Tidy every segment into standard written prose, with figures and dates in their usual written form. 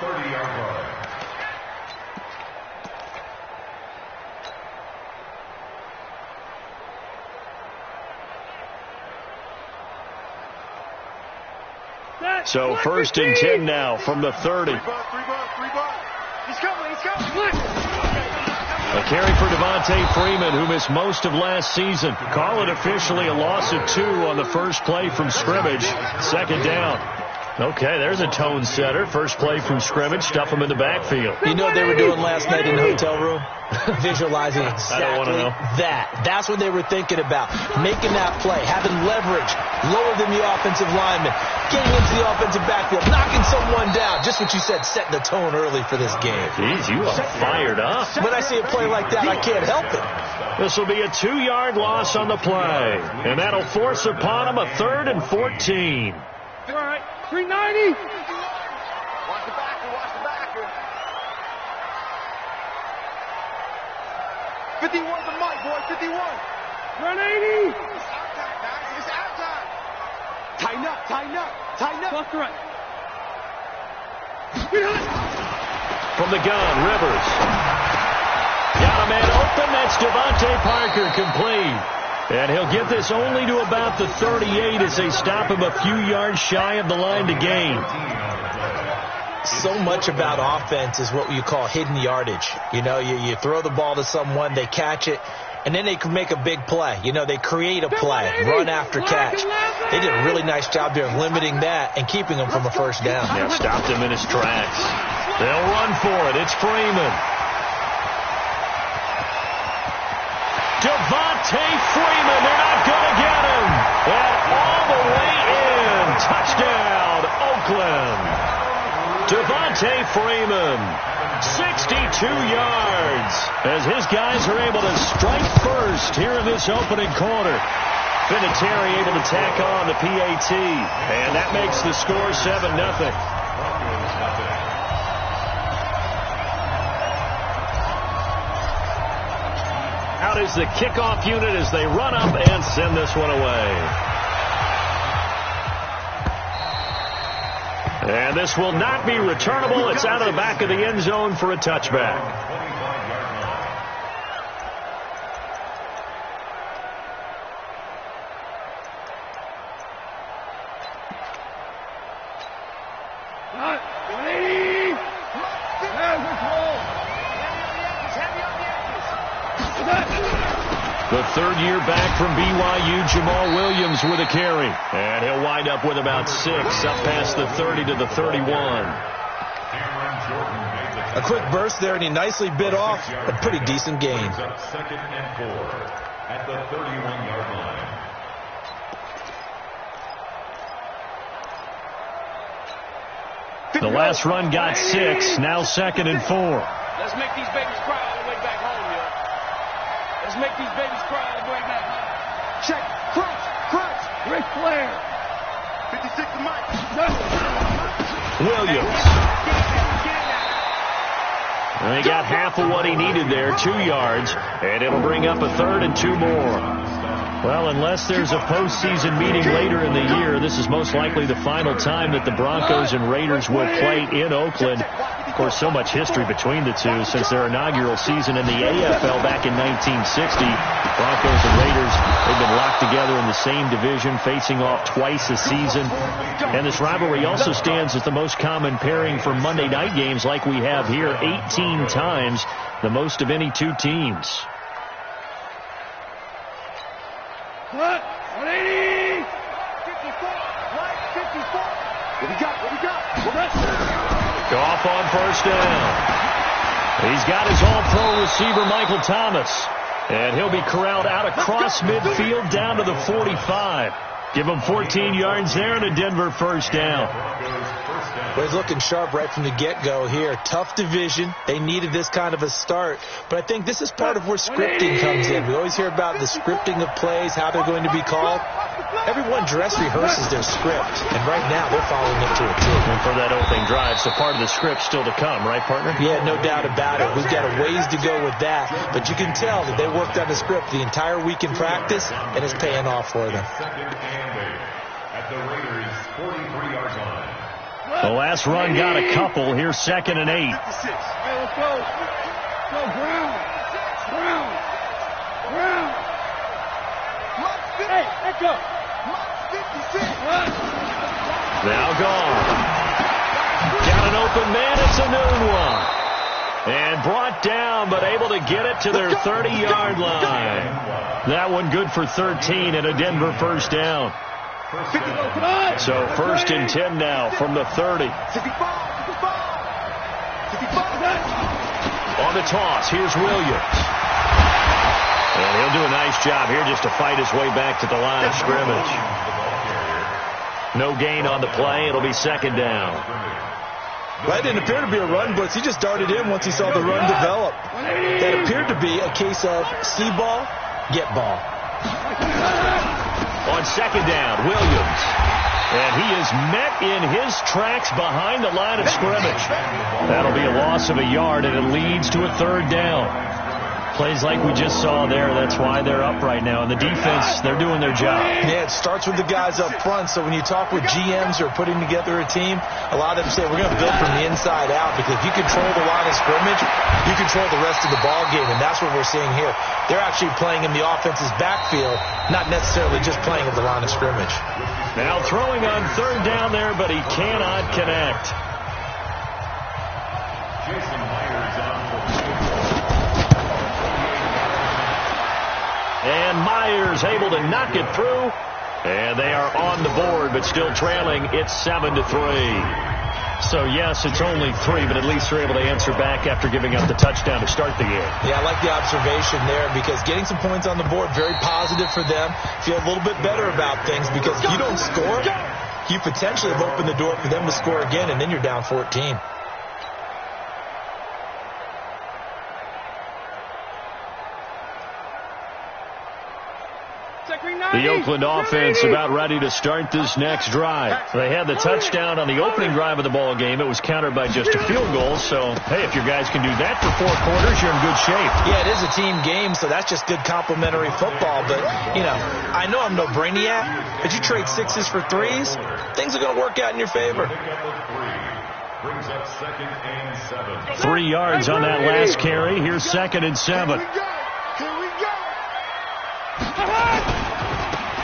30-yard line. So 1st and 10 now from the 30. He's coming. A carry for Devontae Freeman, who missed most of last season. Call it officially a loss of 2 on the first play from scrimmage. 2nd down. Okay, there's a tone setter. First play from scrimmage, stuff him in the backfield. You know what they were doing last night in the hotel room? Visualizing exactly that. That's what they were thinking about. Making that play, having leverage, lower than the offensive lineman, getting into the offensive backfield, knocking someone down. Just what you said, setting the tone early for this game. Jeez, you are fired up. When I see a play like that, I can't help it. This will be a 2-yard loss on the play, and that'll force upon him a 3rd and 14. All right, 390. Watch the backer. 51 for Mike, boy, 51. 180. It's outside, guys. It's outside. Tighten up. Left to right. From the gun, Rivers. Got a man open. That's Devontae Parker, complete. And he'll get this only to about the 38 as they stop him a few yards shy of the line to gain. So much about offense is what you call hidden yardage. You know, you throw the ball to someone, they catch it, and then they can make a big play. You know, they create a play, run after catch. They did a really nice job there of limiting that and keeping him from a first down. Yeah, stopped him in his tracks. They'll run for it. It's Freeman. Devontae Freeman, they're not going to get him. And all the way in. Touchdown, Oakland. Devontae Freeman, 62 yards, as his guys are able to strike first here in this opening quarter. Vinatieri able to tack on the PAT, and that makes the score 7-0. Out is the kickoff unit as they run up and send this one away. And this will not be returnable. It's out of the back of the end zone for a touchback. The third-year back from BYU, Jamal Williams with a carry. And he'll wind up with about 6, up past the 30 to the 31. A quick burst there, and he nicely bit off a pretty decent gain. 2nd and 4 at the 31-yard line. The last run got 6, now 2nd and 4. Let's make these babies cry all the way back home, yo. Let's make these babies cry all the way back home. Check. Crunch. Ric Flair. 56 to Mike. Williams. And he got half of what he needed there, 2 yards, and it'll bring up a 3rd and 2 more. Well, unless there's a postseason meeting later in the year, this is most likely the final time that the Broncos and Raiders will play in Oakland. Of course, so much history between the two since their inaugural season in the AFL back in 1960. Broncos and Raiders, they've been locked together in the same division, facing off twice a season. And this rivalry also stands as the most common pairing for Monday night games like we have here, 18 times, the most of any two teams. What? 180! 54! Right, 54! What we got? Goff on first down. He's got his all-pro receiver, Michael Thomas. And he'll be corralled out across midfield down to the 45. Give him 14 yards there and a Denver first down. Well, he's looking sharp right from the get-go here. Tough division. They needed this kind of a start. But I think this is part of where scripting comes in. We always hear about the scripting of plays, how they're going to be called. Everyone dress rehearses their script, and right now they're following it to a T. And for that opening drive, so part of the script still to come, right, partner? Yeah, no doubt about it. We've got a ways to go with that, but you can tell that they worked on the script the entire week in practice, and it's paying off for them. Second and 8 at the Raiders' 43-yard line. The last run got a couple. Here's 2nd and 8. Hey, let's go. Go, Brown. Hey, let go. Now gone. Got an open man. It's a noon one. And brought down, but able to get it to their 30-yard line. That one good for 13 and a Denver first down. So 1st and 10 now from the 30. On the toss, here's Williams. And he'll do a nice job here just to fight his way back to the line of scrimmage. No gain on the play. It'll be 2nd down. That didn't appear to be a run blitz. He just darted in once he saw the run develop. That appeared to be a case of see ball, get ball. On 2nd down, Williams. And he is met in his tracks behind the line of scrimmage. That'll be a loss of a yard, and it leads to a 3rd down. Plays like we just saw there. That's why they're up right now. And the defense, they're doing their job. Yeah, it starts with the guys up front. So when you talk with GMs who are putting together a team, a lot of them say we're going to build from the inside out, because if you control the line of scrimmage, you control the rest of the ball game. And that's what we're seeing here. They're actually playing in the offense's backfield, not necessarily just playing at the line of scrimmage. Now throwing on 3rd down there, but he cannot connect. And Myers able to knock it through. And they are on the board, but still trailing. It's 7-3. So, yes, it's only 3, but at least they're able to answer back after giving up the touchdown to start the game. Yeah, I like the observation there, because getting some points on the board, very positive for them. Feel a little bit better about things, because if you don't score, you potentially have opened the door for them to score again, and then you're down 14. The Oakland offense about ready to start this next drive. They had the touchdown on the opening drive of the ball game. It was countered by just a field goal. So, hey, if your guys can do that for 4 quarters, you're in good shape. Yeah, it is a team game, so that's just good complimentary football. But, you know, I know I'm no brainiac, but you trade 6s for 3s, things are going to work out in your favor. 3 yards on that last carry. Here's 2nd and 7.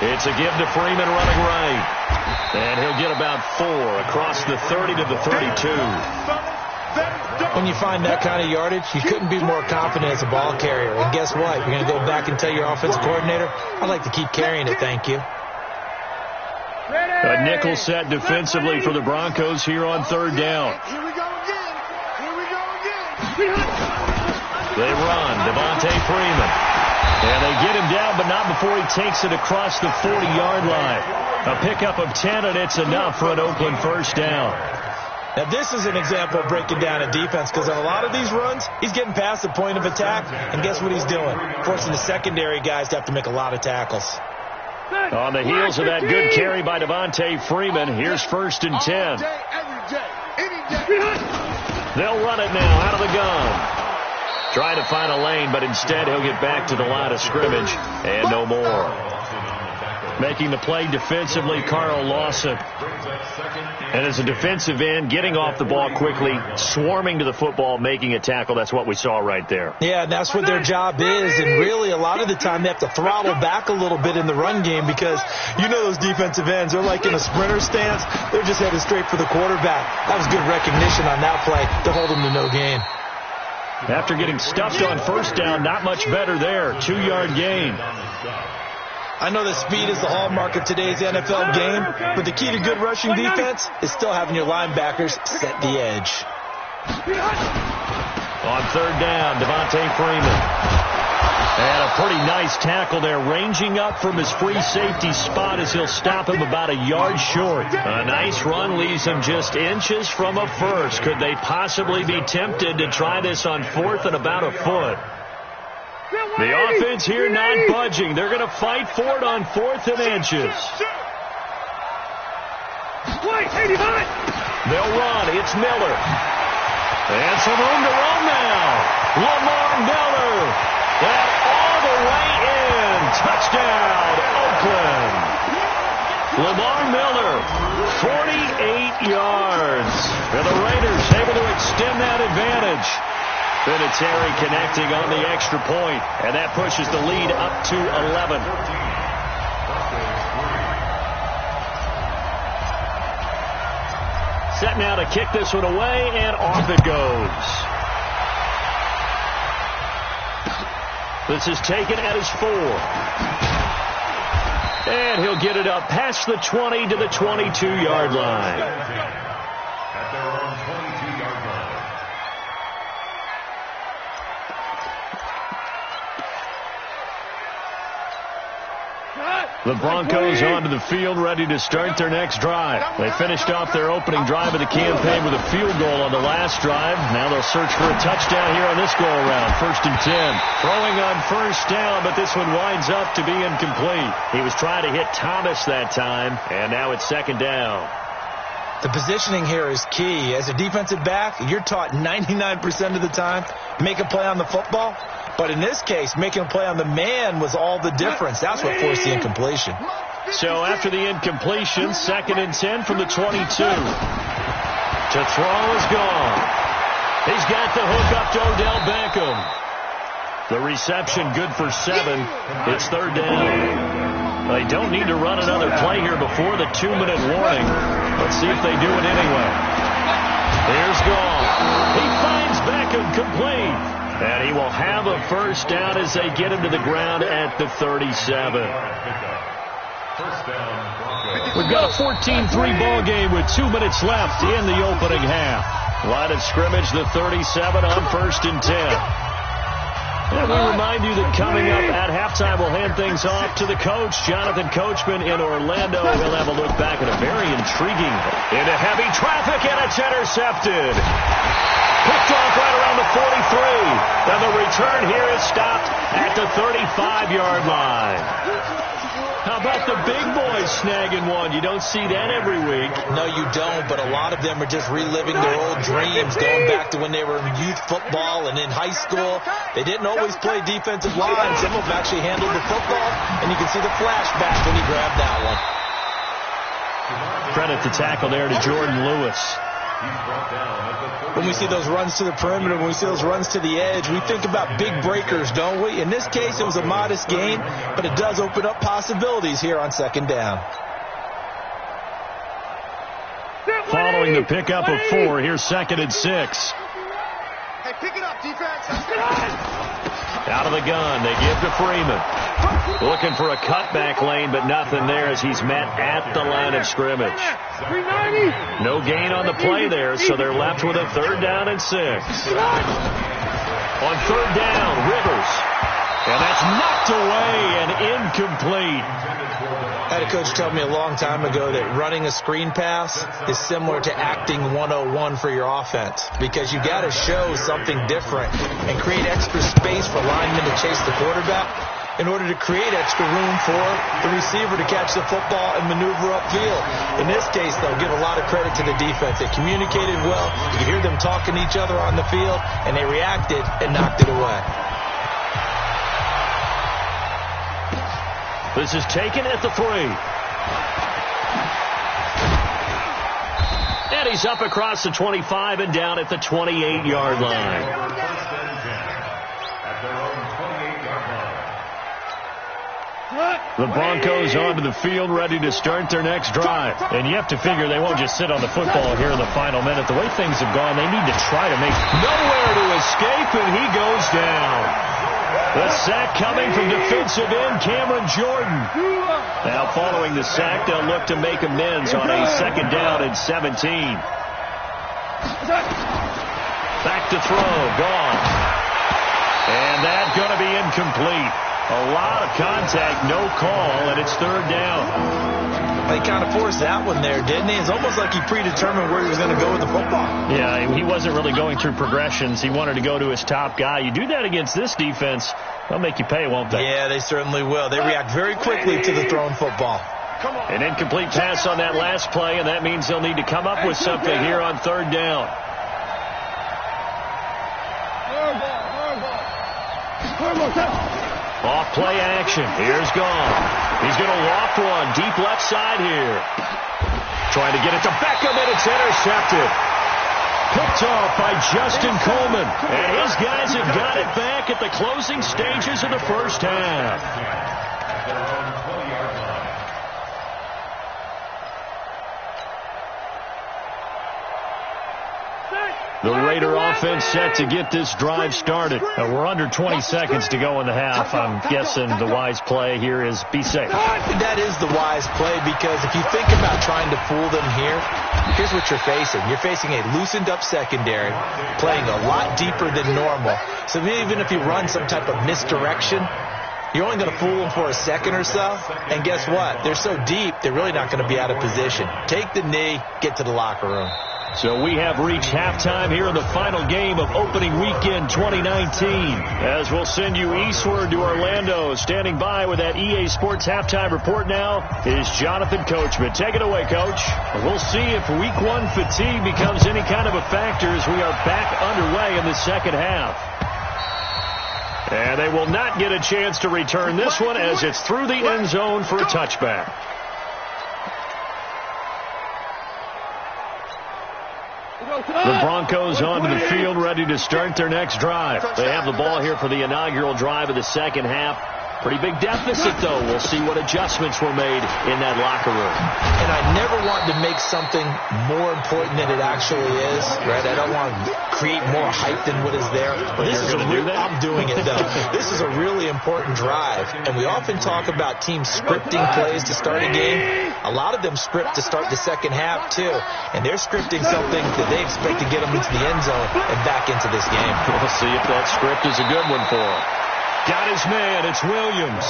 It's a give to Freeman running right. And he'll get about 4 across the 30 to the 32. When you find that kind of yardage, you couldn't be more confident as a ball carrier. And guess what? You're going to go back and tell your offensive coordinator, I'd like to keep carrying it, thank you. A nickel set defensively for the Broncos here on 3rd down. They run. Devontae Freeman. And they get him down, but not before he takes it across the 40-yard line. A pickup of 10, and it's enough for an Oakland first down. Now, this is an example of breaking down a defense, because on a lot of these runs, he's getting past the point of attack, and guess what he's doing? Forcing the secondary guys to have to make a lot of tackles. On the heels of that good carry by Devontae Freeman, here's 1st and 10. They'll run it now out of the gun. Trying to find a lane, but instead he'll get back to the line of scrimmage and no more. Making the play defensively, Carl Lawson. And as a defensive end, getting off the ball quickly, swarming to the football, making a tackle. That's what we saw right there. Yeah, and that's what their job is. And really, a lot of the time, they have to throttle back a little bit in the run game, because you know those defensive ends, they're like in a sprinter stance. They're just headed straight for the quarterback. That was good recognition on that play to hold them to no gain. After getting stuffed on 1st down, not much better there. 2-yard gain. I know that speed is the hallmark of today's NFL game, but the key to good rushing defense is still having your linebackers set the edge. On 3rd down, Devontae Freeman. And a pretty nice tackle there, ranging up from his free safety spot as he'll stop him about a yard short. A nice run leaves him just inches from a first. Could they possibly be tempted to try this on 4th and about a foot? The offense here not budging. They're going to fight for it on 4th and inches. They'll run. It's Miller. And some room to run now. Lamar Miller. And all the way in. Touchdown, Oakland. Lamar Miller, 48 yards. And the Raiders able to extend that advantage. Vinatieri connecting on the extra point, and that pushes the lead up to 11. Set now to kick this one away, and off it goes. This is taken at his 4. And he'll get it up past the 20 to the 22-yard line. At their own 22-yard line. The Broncos onto the field, ready to start their next drive. They finished off their opening drive of the campaign with a field goal on the last drive. Now they'll search for a touchdown here on this go-around. 1st and 10. Throwing on 1st down, but this one winds up to be incomplete. He was trying to hit Thomas that time, and now it's 2nd down. The positioning here is key. As a defensive back, you're taught 99% of the time, make a play on the football. But in this case, making a play on the man was all the difference. That's what forced the incompletion. So after the incompletion, 2nd and 10 from the 22. To throw is gone. He's got the hook up to Odell Beckham. The reception good for 7. It's 3rd down. They don't need to run another play here before the 2-minute warning. Let's see if they do it anyway. Here's gone. He finds Beckham complete. And he will have a 1st down as they get him to the ground at the 37. We've got a 14-3 ball game with 2 minutes left in the opening half. Line of scrimmage, the 37 on 1st and 10. And we remind you that coming up at halftime, we'll hand things off to the coach, Jonathan Coachman in Orlando. He'll have a look back at a very intriguing into heavy traffic, and it's intercepted. Picked off right around the 43. And the return here is stopped at the 35-yard line. How about the big boys snagging one? You don't see that every week. No, you don't, but a lot of them are just reliving their old dreams, going back to when they were in youth football and in high school. They didn't always play defensive line. Some of them actually handled the football, and you can see the flashback when he grabbed that one. Credit the tackle there to Jordan Lewis. When we see those runs to the perimeter, when we see those runs to the edge, we think about big breakers, don't we? In this case, it was a modest gain, but it does open up possibilities here on 2nd down. Following the pickup of 4, here's 2nd and 6. Hey, pick it up, defense. Out of the gun, they give to Freeman. Looking for a cutback lane, but nothing there as he's met at the line of scrimmage. No gain on the play there, so they're left with a 3rd down and 6. On 3rd down, Rivers. And that's knocked away and incomplete. I had a coach tell me a long time ago that running a screen pass is similar to acting 101 for your offense, because you got to show something different and create extra space for linemen to chase the quarterback in order to create extra room for the receiver to catch the football and maneuver upfield. In this case, they'll give a lot of credit to the defense. They communicated well. You could hear them talking to each other on the field, and they reacted and knocked it away. This is taken at the 3. And he's up across the 25 and down at the 28-yard line. The Broncos onto the field, ready to start their next drive. And you have to figure they won't just sit on the football here in the final minute. The way things have gone, they need to try to make nowhere to escape, and he goes down. The sack coming from defensive end Cameron Jordan. Now following the sack, they'll look to make amends on a 2nd down and 17. Back to throw, gone. And that's going to be incomplete. A lot of contact, no call, and it's 3rd down. He kind of forced that one there, didn't he? It's almost like he predetermined where he was going to go with the football. Yeah, he wasn't really going through progressions. He wanted to go to his top guy. You do that against this defense, they'll make you pay, won't they? Yeah, they certainly will. They react very quickly to the thrown football. An incomplete pass on that last play, and that means they'll need to come up with something here on 3rd down. Off play action. Here's gone. He's going to loft one deep left side here. Trying to get it to Beckham, and it's intercepted. Picked off by Justin Coleman. And his guys have got it back at the closing stages of the first half. The Raider offense set to get this drive started. We're under 20 seconds to go in the half. I'm guessing the wise play here is be safe. That is the wise play, because if you think about trying to fool them here, here's what you're facing. You're facing a loosened up secondary, playing a lot deeper than normal. So even if you run some type of misdirection, you're only going to fool them for a second or so. And guess what? They're so deep, they're really not going to be out of position. Take the knee, get to the locker room. So we have reached halftime here in the final game of opening weekend 2019. As we'll send you eastward to Orlando. Standing by with that EA Sports halftime report now is Jonathan Coachman. Take it away, Coach. We'll see if week one fatigue becomes any kind of a factor as we are back underway in the second half. And they will not get a chance to return this one as it's through the end zone for a touchback. The Broncos onto the field, ready to start their next drive. They have the ball here for the inaugural drive of the second half. Pretty big deficit, though. We'll see what adjustments were made in that locker room. And I never want to make something more important than it actually is, right? I don't want to create more hype than what is there. But this is I'm doing it, though. This is a really important drive. And we often talk about teams scripting plays to start a game. A lot of them script to start the second half, too. And they're scripting something that they expect to get them into the end zone and back into this game. We'll see if that script is a good one for them. Got his man. It's Williams.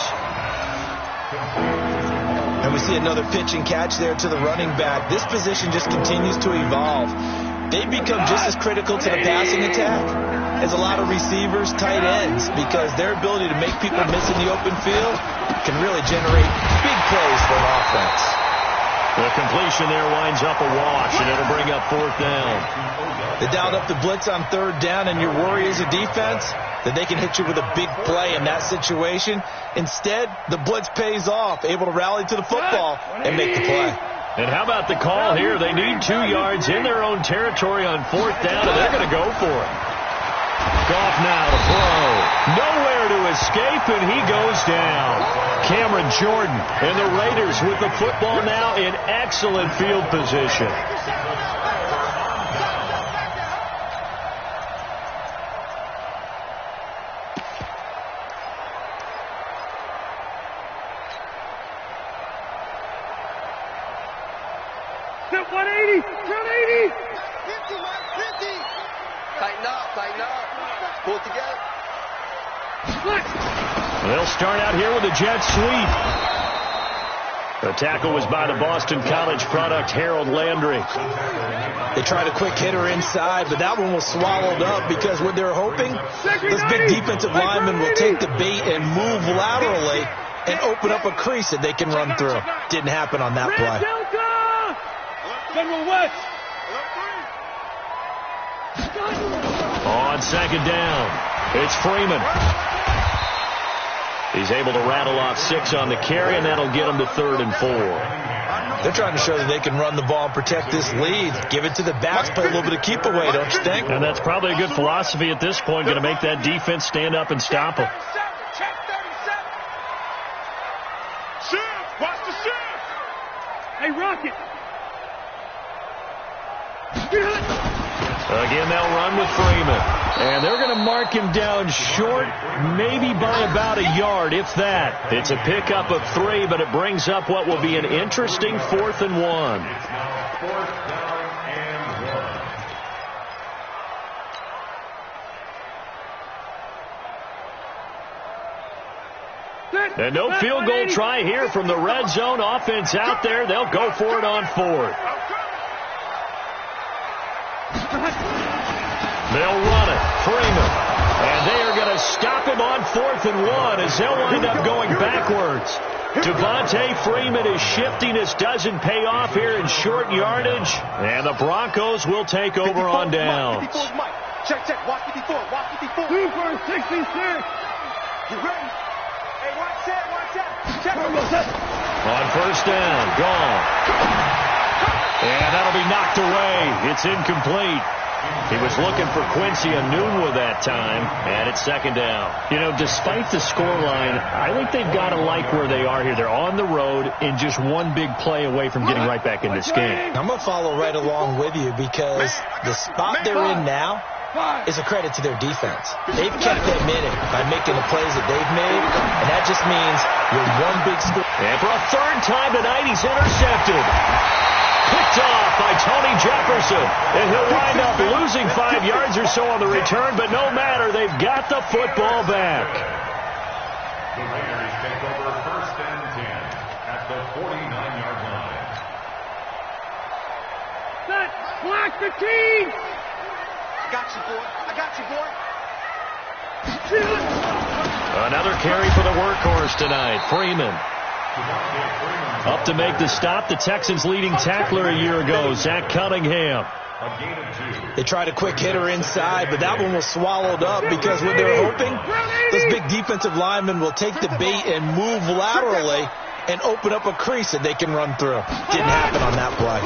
And we see another pitch and catch there to the running back. This position just continues to evolve. They become just as critical to the passing attack as a lot of receivers, tight ends, because their ability to make people miss in the open field can really generate big plays for an offense. The completion there winds up a wash, and it'll bring up fourth down. They dialed up the blitz on third down, and your worry as a defense that they can hit you with a big play in that situation. Instead, the blitz pays off, able to rally to the football and make the play. And how about the call here? They need 2 yards in their own territory on fourth down, and they're going to go for it. Goff now to throw. Nowhere to escape, and he goes down. Cameron Jordan and the Raiders with the football now in excellent field position. Step 180! 180! 50! Tighten up. Pull it together. They'll start out here with a jet sweep. The tackle was by the Boston College product, Harold Landry. They tried a quick hitter inside, but that one was swallowed up because what they're hoping, this big defensive lineman will take the bait and move laterally and open up a crease that they can run through. Didn't happen on that play. On second down, it's Freeman. He's able to rattle off 6 on the carry, and that'll get him to 3rd and 4. They're trying to show that they can run the ball and protect this lead. Give it to the backs, play a little bit of keep away, don't you think? And that's probably a good philosophy at this point, going to make that defense stand up and stop them. Shift! Watch the shift! Hey, Rocket! Again, they'll run with Freeman. And they're going to mark him down short, maybe by about a yard, if that. It's a pickup of 3, but it brings up what will be an interesting 4th and 1. And no field goal try here from the red zone offense out there. They'll go for it on 4th. They'll run it. Freeman. And they are going to stop him on 4th and 1 as they'll wind up going backwards. Devontae Freeman is shifting. This doesn't pay off here in short yardage. And the Broncos will take over on downs. Check. Watch it before. 2 for 66. You ready? Hey, watch that. Check. On first down, gone. And that'll be knocked away. It's incomplete. He was looking for Quincy Enunwa that time, and it's second down. You know, despite the scoreline, I think they've got to like where they are here. They're on the road and just one big play away from getting right back in this game. I'm going to follow right along with you because the spot they're in now is a credit to their defense. They've kept them in it by making the plays that they've made, and that just means with one big score. And for a third time tonight, he's intercepted. Picked off by Tony Jefferson. And he'll wind up losing 5 yards or so on the return, but no matter, they've got the football back. The Raiders take over first and 10 at the 49-yard line. Set. Block the team. I got you, boy. Another carry for the workhorse tonight, Freeman. Up to make the stop, the Texans' leading tackler a year ago, Zach Cunningham. They tried a quick hitter inside, but that one was swallowed up because what they're hoping, those big defensive linemen will take the bait and move laterally and open up a crease that they can run through. Didn't happen on that play.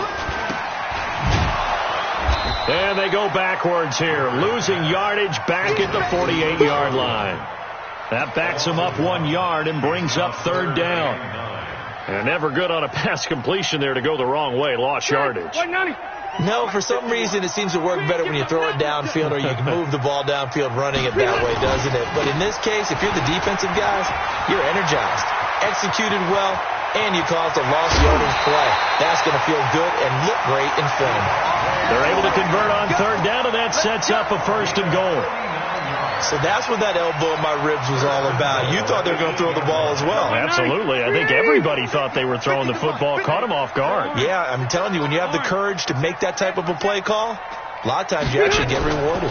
And they go backwards here, losing yardage back at the 48-yard line. That backs him up 1 yard and brings up third down. And never good on a pass completion there to go the wrong way. Lost yardage. No, for some reason it seems to work better when you throw it downfield or you can move the ball downfield running it that way, doesn't it? But in this case, if you're the defensive guys, you're energized, executed well, and you caused a lost yardage play. That's going to feel good and look great in film. They're able to convert on third down, and that sets up a first and goal. So that's what that elbow in my ribs was all about. You thought they were going to throw the ball as well. Absolutely. I think everybody thought they were throwing the football. Caught him off guard. Yeah, I'm telling you, when you have the courage to make that type of a play call, a lot of times you actually get rewarded.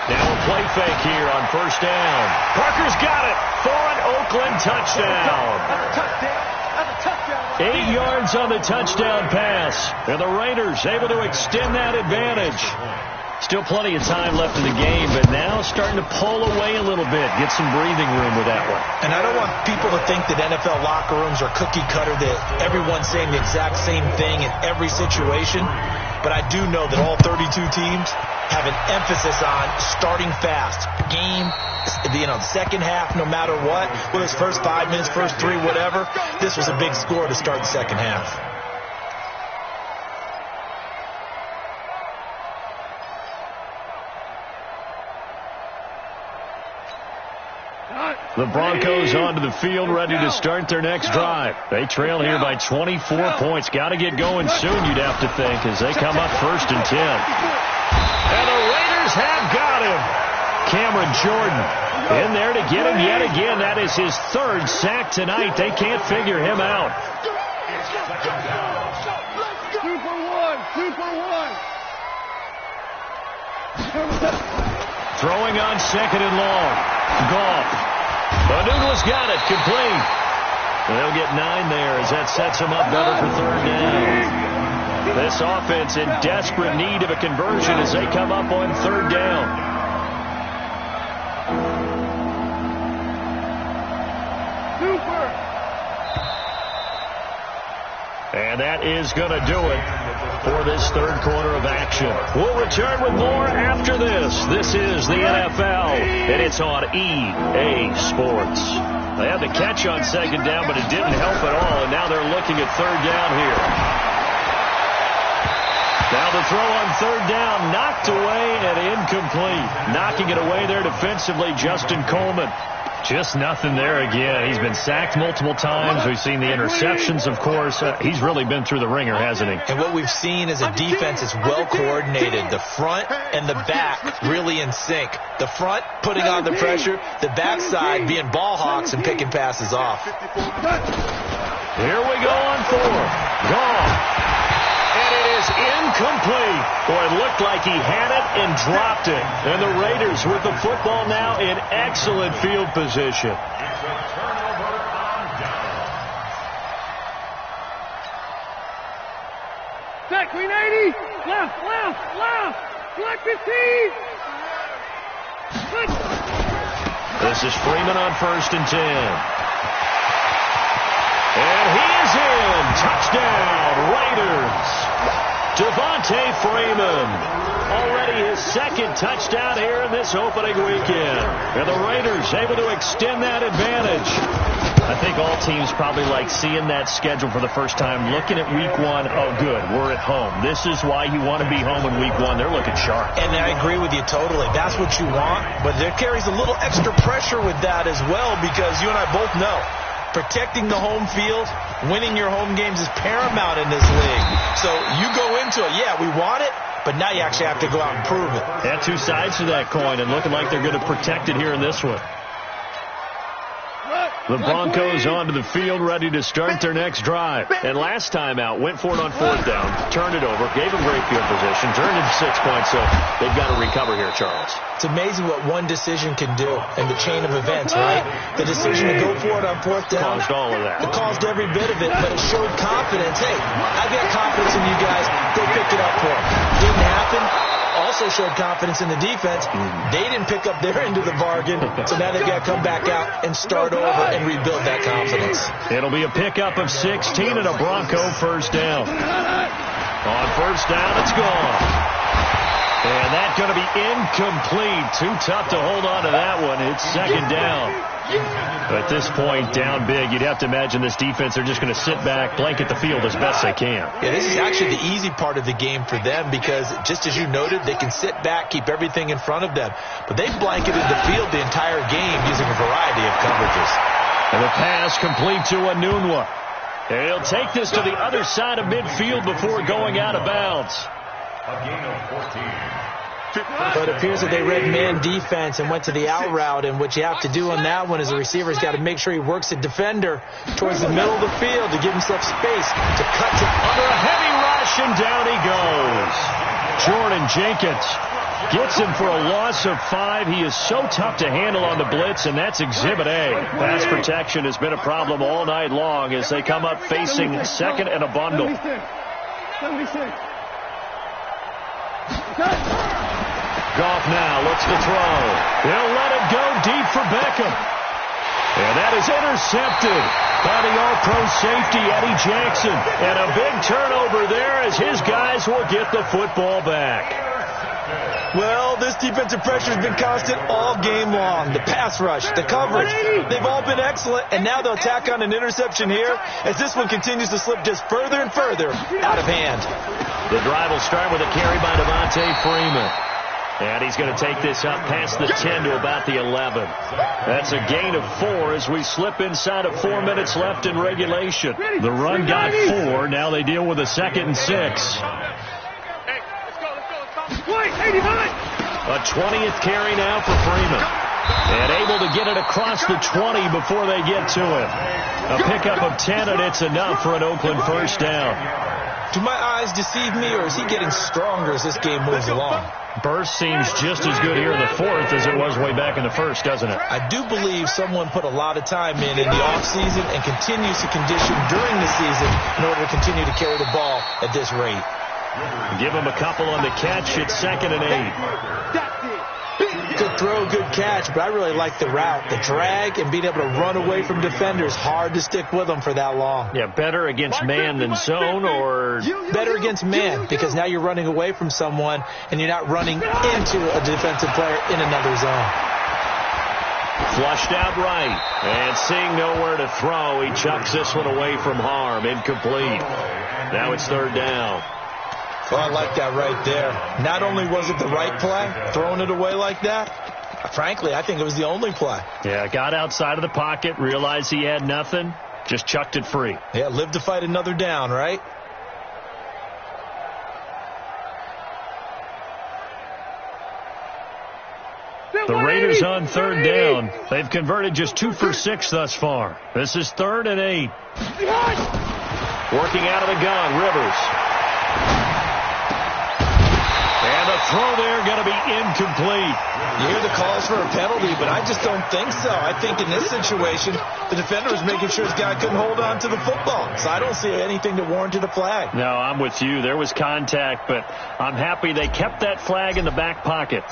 Now a play fake here on first down. Parker's got it for an Oakland touchdown. 8 yards on the touchdown pass. And the Raiders able to extend that advantage. Still plenty of time left in the game, but now starting to pull away a little bit. Get some breathing room with that one. And I don't want people to think that NFL locker rooms are cookie cutter, that everyone's saying the exact same thing in every situation. But I do know that all 32 teams have an emphasis on starting fast. Game, the second half, no matter what, whether it's first 5 minutes, first 3, whatever, this was a big score to start the second half. The Broncos onto the field, ready to start their next drive. They trail here by 24 points. Got to get going soon, you'd have to think, as they come up first and 10. And the Raiders have got him. Cameron Jordan in there to get him yet again. That is his third sack tonight. They can't figure him out. 2 for 1. Throwing on second and long. Goff. Enunwa's got it. Complete. They'll get 9 there as that sets him up better for third down. This offense in desperate need of a conversion as they come up on third down. And that is going to do it for this third quarter of action. We'll return with more after this. This is the NFL, and it's on EA Sports. They had the catch on second down, but it didn't help at all, and now they're looking at third down here. Now the throw on third down, knocked away and incomplete. Knocking it away there defensively, Justin Coleman. Just nothing there again. He's been sacked multiple times. We've seen the interceptions, of course. He's really been through the ringer, hasn't he? And what we've seen is a defense that's well coordinated. The front and the back really in sync. The front putting on the pressure, the backside being ball hawks and picking passes off. Here we go on fourth. Gone. And it is incomplete. Boy, it looked like he had it and dropped it. And the Raiders with the football now in excellent field position. It's a turnover on down. Set, Green 80. Left. Block the team. This is Freeman on 1st and 10. And he is in. Touchdown, Raiders. Devontae Freeman. Already his second touchdown here in this opening weekend. And the Raiders able to extend that advantage. I think all teams probably like seeing that schedule for the first time, looking at week 1. Oh, good, we're at home. This is why you want to be home in week 1. They're looking sharp. And I agree with you totally. That's what you want. But there carries a little extra pressure with that as well, because you and I both know protecting the home field, winning your home games is paramount in this league. So you go into it, yeah, we want it, but now you actually have to go out and prove it. Yeah, two sides to that coin, and looking like they're going to protect it here in this one. The Broncos onto the field, ready to start their next drive. And last time out, went for it on 4th down, turned it over, gave them great field position, turned it 6 points, so they've got to recover here, Charles. It's amazing what one decision can do in the chain of events, right? The decision to go for it on 4th down. Caused all of that. It caused every bit of it, but it showed confidence. Hey, I've got confidence in you guys. Go pick it up for them. Didn't happen. Also showed confidence in the defense. They didn't pick up their end of the bargain, so now they've got to come back out and start over and rebuild that confidence. It'll be a pickup of 16 and a Bronco 1st down. On 1st down, it's gone. And that's going to be incomplete. Too tough to hold on to that one. It's 2nd down. At this point, down big, you'd have to imagine this defense, they're just going to sit back, blanket the field as best they can. Yeah, this is actually the easy part of the game for them because, just as you noted, they can sit back, keep everything in front of them. But they've blanketed the field the entire game using a variety of coverages. And the pass complete to Anunwa. And he'll take this to the other side of midfield before going out of bounds. A gain of 14. But it appears that they read man defense and went to the out route, and what you have to do on that one is the receiver's got to make sure he works the defender towards the middle of the field to give himself space to cut to under a heavy rush, and down he goes. Jordan Jenkins gets him for a loss of 5. He is so tough to handle on the blitz, and that's Exhibit A. Pass protection has been a problem all night long as they come up facing 2nd and a bundle. Goff now looks to throw. He'll let it go deep for Beckham. And that is intercepted by the all-pro safety, Eddie Jackson. And a big turnover there as his guys will get the football back. Well, this defensive pressure has been constant all game long. The pass rush, the coverage, they've all been excellent. And now they'll tack on an interception here as this one continues to slip just further and further out of hand. The drive will start with a carry by Devontae Freeman. And he's going to take this up past the 10 to about the 11. That's a gain of 4 as we slip inside of 4 minutes left in regulation. The run got 4. Now they deal with a 2nd and 6. A 20th carry now for Freeman. And able to get it across the 20 before they get to it. A pickup of 10, and it's enough for an Oakland 1st down. Do my eyes deceive me, or is he getting stronger as this game moves along? Burst seems just as good here in the 4th as it was way back in the 1st, doesn't it? I do believe someone put a lot of time in the offseason and continues to condition during the season in order to continue to carry the ball at this rate. Give him a couple on the catch. It's 2nd and 8. Good throw, good catch, but I really like the route. The drag and being able to run away from defenders, hard to stick with them for that long. Yeah, better against man than zone, or? Better against man, because now you're running away from someone and you're not running into a defensive player in another zone. Flushed out right, and seeing nowhere to throw, he chucks this one away from harm. Incomplete. Now it's 3rd down. Oh, I like that right there. Not only was it the right play, throwing it away like that, frankly, I think it was the only play. Yeah, got outside of the pocket, realized he had nothing, just chucked it free. Yeah, live to fight another down, right? The Raiders on 3rd down. They've converted just 2 for 6 thus far. This is 3rd and 8. Working out of the gun, Rivers. And the throw there going to be incomplete. You hear the calls for a penalty, but I just don't think so. I think in this situation, the defender was making sure his guy couldn't hold on to the football. So I don't see anything that warranted a flag. No, I'm with you. There was contact, but I'm happy they kept that flag in the back pocket.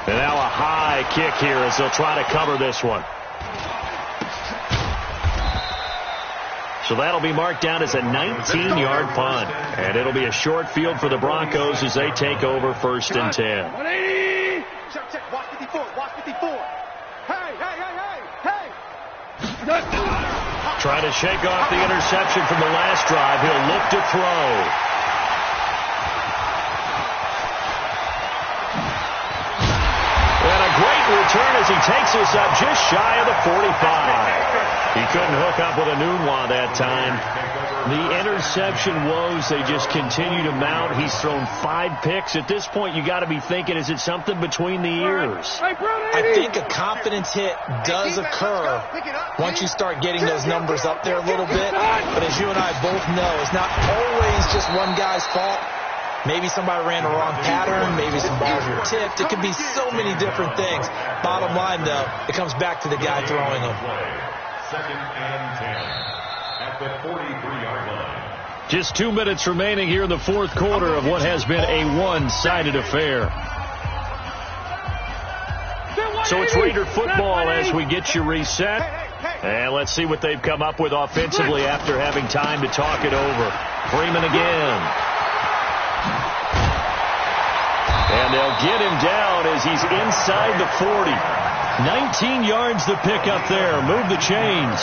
And now a high kick here as they'll try to cover this one. So that'll be marked down as a 19-yard punt. And it'll be a short field for the Broncos as they take over 1st and 10. 180. Check. Watch 54. Watch 54. Hey. Trying to shake off the interception from the last drive. He'll look to throw. And a great return as he takes us up just shy of the 45. He couldn't hook up with a Nunwa that time. The interception woes, they just continue to mount. He's thrown 5 picks. At this point, you got to be thinking, is it something between the ears? I think a confidence hit does occur once you start getting those numbers up there a little bit. But as you and I both know, it's not always just one guy's fault. Maybe somebody ran the wrong pattern. Maybe some balls were tipped. It could be so many different things. Bottom line, though, it comes back to the guy throwing them. 2nd and 10 at the 43-yard line. Just 2 minutes remaining here in the 4th quarter of what has been a one-sided affair. So it's Raider football as we get you reset. And let's see what they've come up with offensively after having time to talk it over. Freeman again. And they'll get him down as he's inside the 40. 19 yards to pick up there. Move the chains.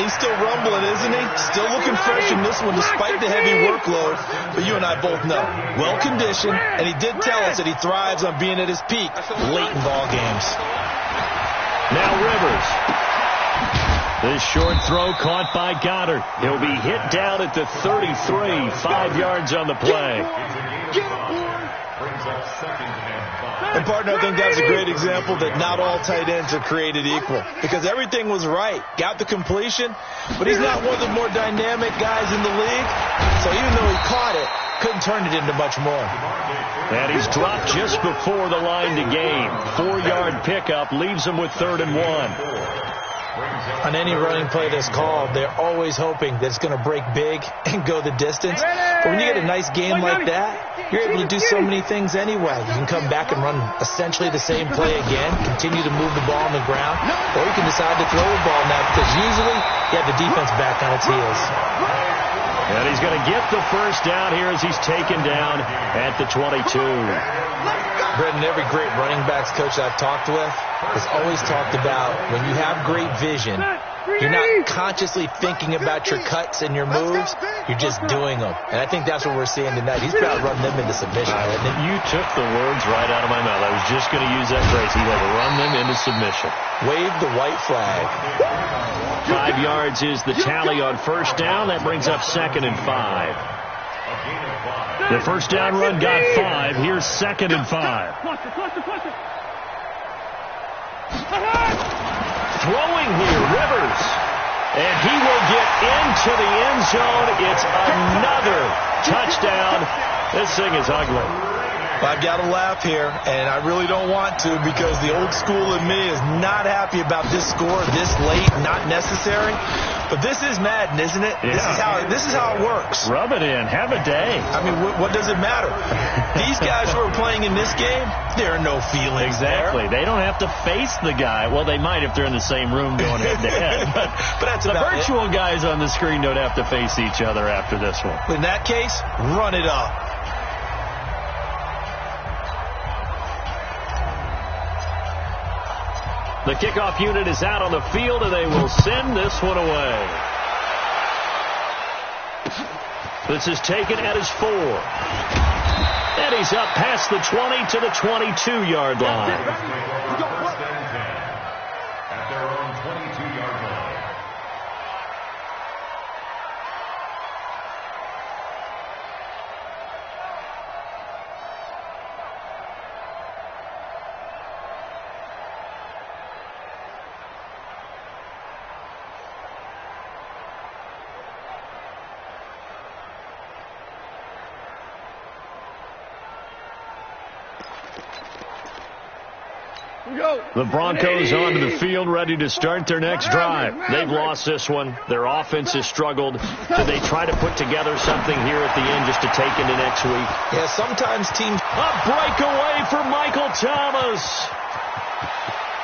He's still rumbling, isn't he? Still looking fresh in this one despite the heavy workload. But you and I both know, well-conditioned, and he did tell us that he thrives on being at his peak late in ball games. Now Rivers. This short throw caught by Goddard. He'll be hit down at the 33, 5 yards on the play. Brings up 2nd and 5. And, partner, I think that's a great example that not all tight ends are created equal. Because everything was right. Got the completion, but he's not one of the more dynamic guys in the league. So even though he caught it, couldn't turn it into much more. And he's dropped just before the line to gain. 4-yard pickup leaves him with 3rd and 1. On any running play that's called, they're always hoping that it's going to break big and go the distance. But when you get a nice game like that, you're able to do so many things anyway. You can come back and run essentially the same play again, continue to move the ball on the ground, or you can decide to throw the ball now because usually you have the defense back on its heels. And he's going to get the 1st down here as he's taken down at the 22. Brendan, every great running backs coach I've talked with has always talked about when you have great vision, you're not consciously thinking about your cuts and your moves. You're just doing them. And I think that's what we're seeing tonight. He's about to run them into submission. You took the words right out of my mouth. I was just going to use that phrase. He had to run them into submission. Wave the white flag. 5 yards is the tally on 1st down. That brings up 2nd and 5. The 1st down run got 5. Here's 2nd and 5. Throwing here, Rivers. And he will get into the end zone. It's another touchdown. This thing is ugly. I've got to laugh here, and I really don't want to because the old school in me is not happy about this score this late, not necessary. But this is Madden, isn't it? Yeah. This is how it works. Rub it in. Have a day. I mean, what does it matter? These guys who are playing in this game, there are no feelings Exactly. there. They don't have to face the guy. Well, they might if they're in the same room going head-to-head. But that's the about virtual guys on the screen don't have to face each other after this one. In that case, run it up. The kickoff unit is out on the field, and they will send this one away. This is taken at his 4. And he's up past the 20 to the 22-yard line. At their own 22-yard line. The Broncos onto the field, ready to start their next drive. They've lost this one. Their offense has struggled. Do they try to put together something here at the end just to take into next week? Yeah, sometimes teams... A breakaway for Michael Thomas.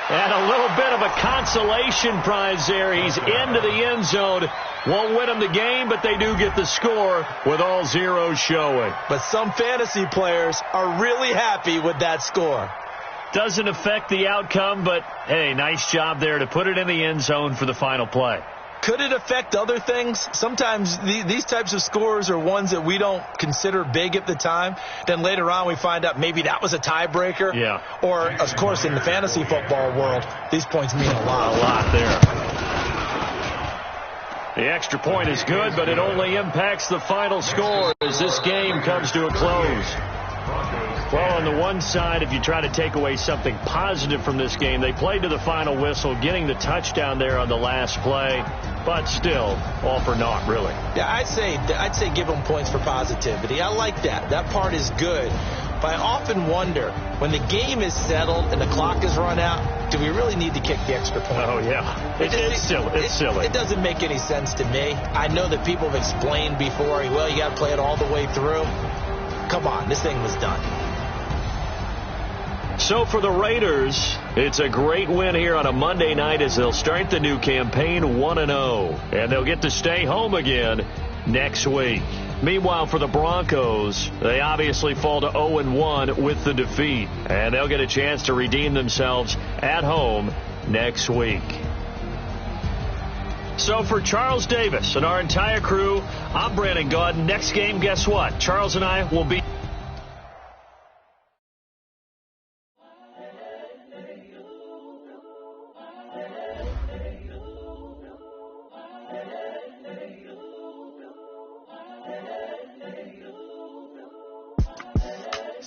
And a little bit of a consolation prize there. He's into the end zone. Won't win them the game, but they do get the score with all zeros showing. But some fantasy players are really happy with that score. Doesn't affect the outcome, but, hey, nice job there to put it in the end zone for the final play. Could it affect other things? Sometimes these types of scores are ones that we don't consider big at the time. Then later on we find out maybe that was a tiebreaker. Yeah. Or, of course, in the fantasy football world, these points mean a lot. A lot there. The extra point is good, but it only impacts the final score as this game comes to a close. Well, on the one side, if you try to take away something positive from this game, they played to the final whistle, getting the touchdown there on the last play, but still, all for naught, really. Yeah, I'd say give them points for positivity. I like that. That part is good. But I often wonder, when the game is settled and the clock is run out, do we really need to kick the extra point? Oh, yeah. It's silly. It doesn't make any sense to me. I know that people have explained before, well, you got to play it all the way through. Come on, this thing was done. So for the Raiders, it's a great win here on a Monday night as they'll start the new campaign 1-0. And they'll get to stay home again next week. Meanwhile, for the Broncos, they obviously fall to 0-1 with the defeat. And they'll get a chance to redeem themselves at home next week. So for Charles Davis and our entire crew, I'm Brandon Gaudin. Next game, guess what? Charles and I will be...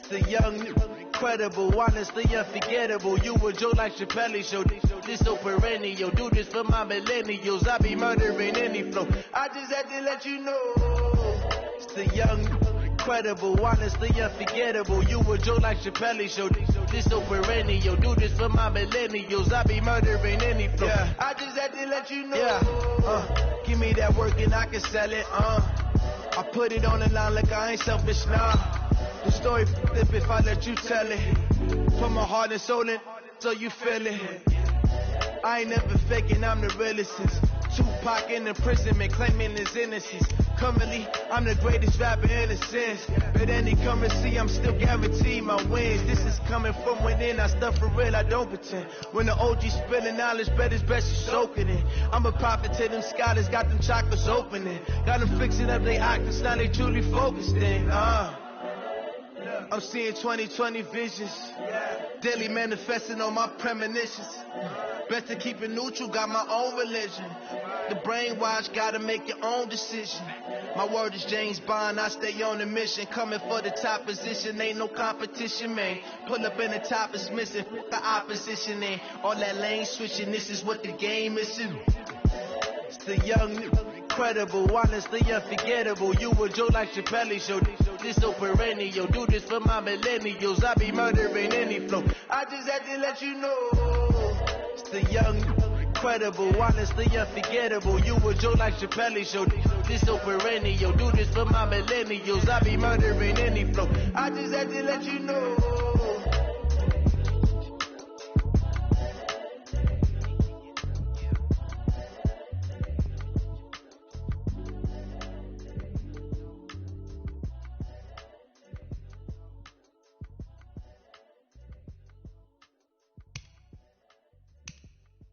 The young, incredible, honestly unforgettable. You a Joe like Chappelle show. This so perennial. Do this for my millennials. I be murdering any flow. I just had to let you know. It's the young, incredible, honestly unforgettable. You a Joe like Chappelle show. This so perennial. Do this for my millennials. I be murdering any flow. Yeah. I just had to let you know. Yeah. Give me that work and I can sell it. I put it on the line like I ain't selfish now. The story flip if I let you tell it. Put my heart and soul in so you feel it. I ain't never faking, I'm the realest. Tupac in imprisonment, claiming his innocence. Currently, I'm the greatest rapper in a sense. But any currency, I'm still guaranteed my wins. This is coming from within, I stuff for real, I don't pretend. When the OG spilling knowledge, bet it's best you soak it in. I'm a prophet to them scholars, got them chakras opening. Got them fixing up they octaves, now they truly focused in. I'm seeing 2020 visions. Daily manifesting on my premonitions. Best to keep it neutral, got my own religion. The brainwash, gotta make your own decision. My word is James Bond, I stay on the mission. Coming for the top position, ain't no competition, man. Pull up in the top is missing, the opposition ain't. All that lane switching, this is what the game is. It's the young, incredible, honestly unforgettable. You a Joe like Chappelle show. This so perennial. Do this for my millennials. I be murdering any flow. I just had to let you know. It's the young, incredible, honestly unforgettable. You a Joe like Chappelle show. This so perennial. Do this for my millennials. I be murdering any flow. I just had to let you know.